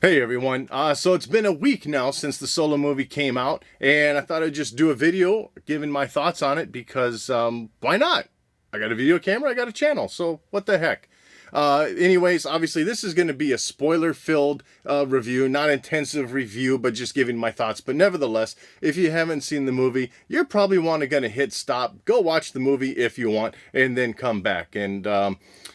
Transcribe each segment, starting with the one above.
Hey everyone, so it's been a week now since the Solo movie came out, and I thought I'd just do a video giving my thoughts on it because why not? I got a video camera, I got a channel, so what the heck? Anyways, obviously this is going to be a spoiler-filled review, not intensive review, but just giving my thoughts. But nevertheless, if you haven't seen the movie, you're probably going to hit stop, go watch the movie if you want, and then come back. And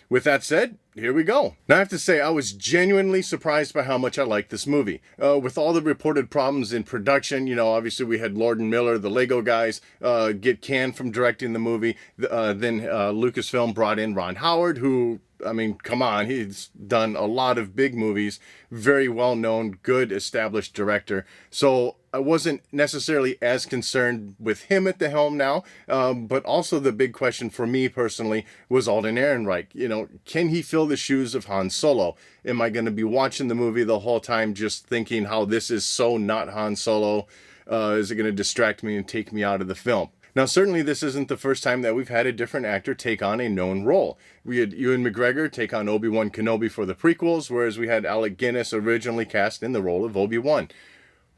with that said, here we go. Now I have to say, I was genuinely surprised by how much I liked this movie. With all the reported problems in production, obviously we had Lord and Miller, the Lego guys, get canned from directing the movie. Then Lucasfilm brought in Ron Howard, who, I mean, come on, he's done a lot of big movies, very well-known, good, established director. So I wasn't necessarily as concerned with him at the helm now, but also the big question for me personally was Alden Ehrenreich. Can he fill the shoes of Han Solo? Am I going to be watching the movie the whole time just thinking how this is so not Han Solo? Is it going to distract me and take me out of the film? Now, certainly this isn't the first time that we've had a different actor take on a known role. We had Ewan McGregor take on Obi-Wan Kenobi for the prequels, whereas we had Alec Guinness originally cast in the role of Obi-Wan.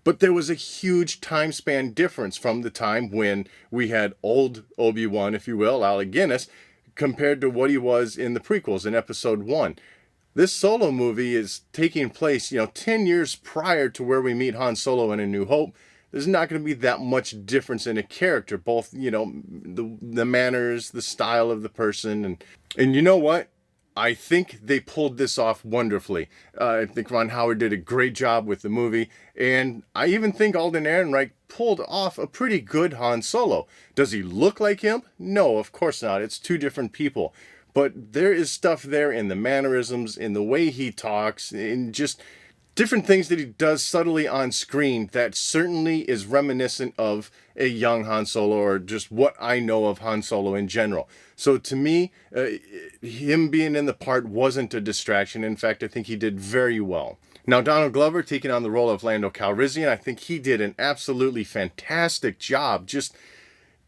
But there was a huge time span difference from the time when we had old Obi-Wan, if you will, Alec Guinness, compared to what he was in the prequels in Episode 1. This Solo movie is taking place, 10 years prior to where we meet Han Solo in A New Hope. There's not going to be that much difference in a character, both, the manners, the style of the person. And you know what? I think they pulled this off wonderfully. I think Ron Howard did a great job with the movie. And I even think Alden Ehrenreich pulled off a pretty good Han Solo. Does he look like him? No, of course not. It's two different people. But there is stuff there in the mannerisms, in the way he talks, in just different things that he does subtly on screen that certainly is reminiscent of a young Han Solo, or just what I know of Han Solo in general. So to me, him being in the part wasn't a distraction. In fact, I think he did very well. Now, Donald Glover taking on the role of Lando Calrissian, I think he did an absolutely fantastic job. Just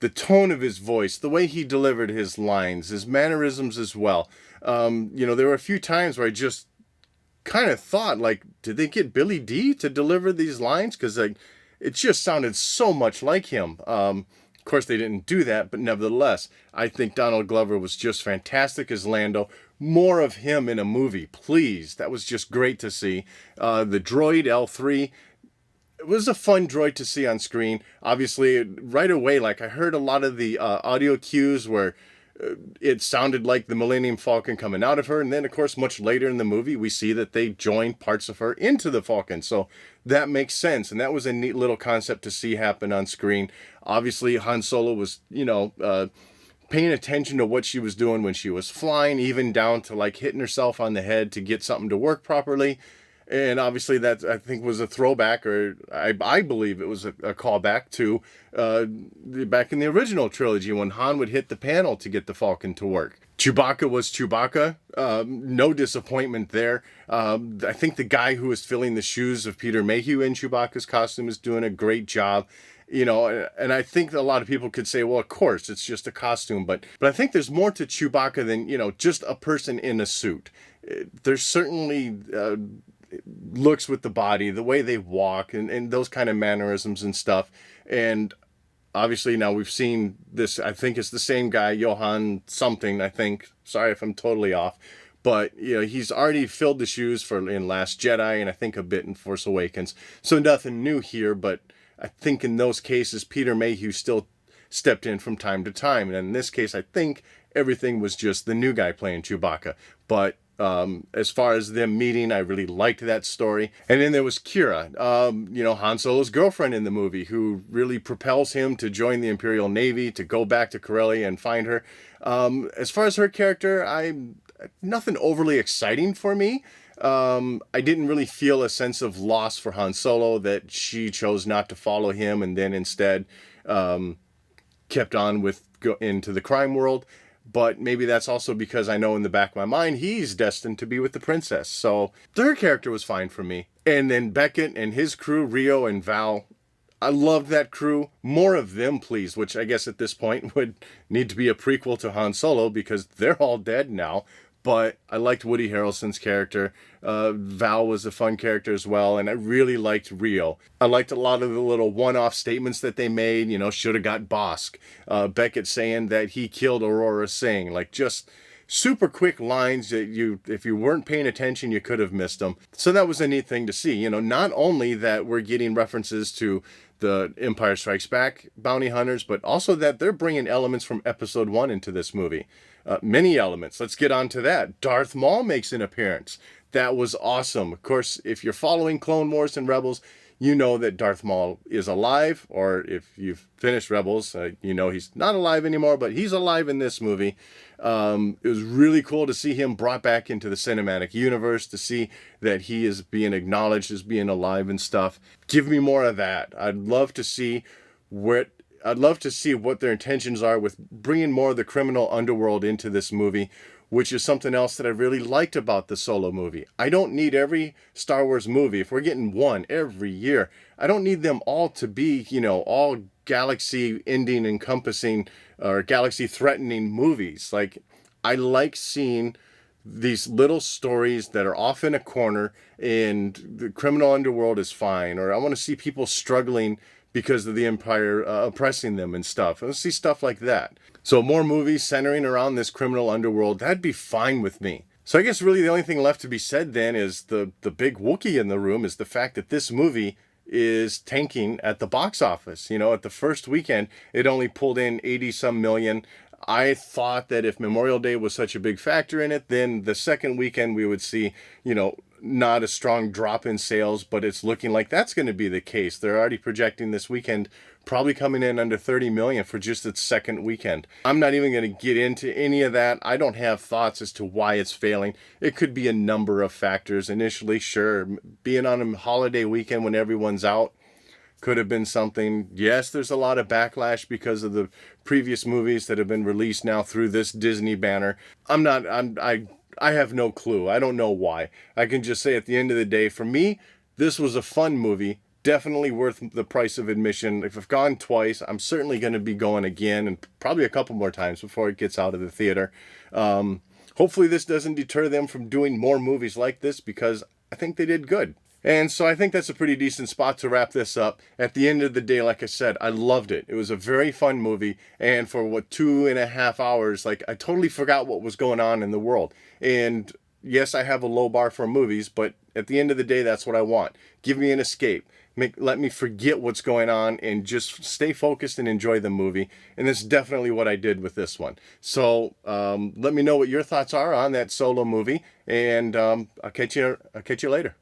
the tone of his voice, the way he delivered his lines, his mannerisms as well. There were a few times where I just kind of thought, like, did they get Billy D to deliver these lines? Because it just sounded so much like him. Of course, they didn't do that, but nevertheless, I think Donald Glover was just fantastic as Lando. More of him in a movie, please. That was just great to see. The droid L3, it was a fun droid to see on screen. Obviously, right away, like, I heard a lot of the audio cues where it sounded like the Millennium Falcon coming out of her. And then, of course, much later in the movie, we see that they join parts of her into the Falcon. So that makes sense. And that was a neat little concept to see happen on screen. Obviously, Han Solo was, paying attention to what she was doing when she was flying, even down to like hitting herself on the head to get something to work properly. And obviously that, I think, was a throwback, or I believe it was a callback to back in the original trilogy when Han would hit the panel to get the Falcon to work. Chewbacca was Chewbacca. No disappointment there. I think the guy who was filling the shoes of Peter Mayhew in Chewbacca's costume is doing a great job. And I think a lot of people could say, well, of course, it's just a costume. But I think there's more to Chewbacca than, just a person in a suit. There's certainly looks with the body, the way they walk, and those kind of mannerisms and stuff. And obviously now we've seen this, I think it's the same guy, Johan something, I think. Sorry if I'm totally off. But, he's already filled the shoes for in Last Jedi, and I think a bit in Force Awakens. So nothing new here, but I think in those cases, Peter Mayhew still stepped in from time to time. And in this case, I think everything was just the new guy playing Chewbacca. But as far as them meeting, I really liked that story. And then there was Keira, Han Solo's girlfriend in the movie, who really propels him to join the Imperial Navy, to go back to Corellia and find her. As far as her character, nothing overly exciting for me. I didn't really feel a sense of loss for Han Solo, that she chose not to follow him and then instead kept on into the crime world. But maybe that's also because I know in the back of my mind he's destined to be with the princess. So her character was fine for me. And then Beckett and his crew, Rio and Val, I loved that crew. More of them, please, which I guess at this point would need to be a prequel to Han Solo because they're all dead now. but I liked Woody Harrelson's character. Val was a fun character as well, and I really liked Rio. I liked a lot of the little one-off statements that they made, should have got Bosk. Beckett saying that he killed Aurora Singh, like just super quick lines that if you weren't paying attention, you could have missed them. So that was a neat thing to see. Not only that we're getting references to the Empire Strikes Back bounty hunters, but also that they're bringing elements from episode 1 into this movie. Many elements. Let's get on to that. Darth Maul makes an appearance. That was awesome. Of course, if you're following Clone Wars and Rebels, you know that Darth Maul is alive, or if you've finished Rebels, he's not alive anymore, but he's alive in this movie. It was really cool to see him brought back into the cinematic universe, to see that he is being acknowledged as being alive and stuff. Give me more of that. I'd love to see what their intentions are with bringing more of the criminal underworld into this movie, which is something else that I really liked about the Solo movie. I don't need every Star Wars movie, if we're getting one every year, I don't need them all to be, all galaxy ending encompassing or galaxy threatening movies. Like, I like seeing these little stories that are off in a corner and the criminal underworld is fine, or I want to see people struggling because of the Empire oppressing them and stuff. I want to see stuff like that. So more movies centering around this criminal underworld, that'd be fine with me. So I guess really the only thing left to be said then is the big Wookiee in the room is the fact that this movie is tanking at the box office. At the first weekend, it only pulled in 80 some million. I thought that if Memorial Day was such a big factor in it, then the second weekend we would see, not a strong drop in sales, but it's looking like that's going to be the case. They're already projecting this weekend probably coming in under 30 million for just its second weekend. I'm not even going to get into any of that. I don't have thoughts as to why it's failing. It could be a number of factors. Initially, sure, being on a holiday weekend when everyone's out could have been something. Yes, there's a lot of backlash because of the previous movies that have been released now through this Disney banner. I have no clue. I don't know why. I can just say at the end of the day, for me, this was a fun movie. Definitely worth the price of admission. If I've gone twice, I'm certainly going to be going again, and probably a couple more times before it gets out of the theater. Hopefully this doesn't deter them from doing more movies like this, because I think they did good. And so I think that's a pretty decent spot to wrap this up. At the end of the day, like I said, I loved it. It was a very fun movie. And for 2.5 hours, I totally forgot what was going on in the world. And yes, I have a low bar for movies, but at the end of the day, that's what I want. Give me an escape. Let me forget what's going on and just stay focused and enjoy the movie. And that's definitely what I did with this one. So let me know what your thoughts are on that Solo movie. And I'll catch you later.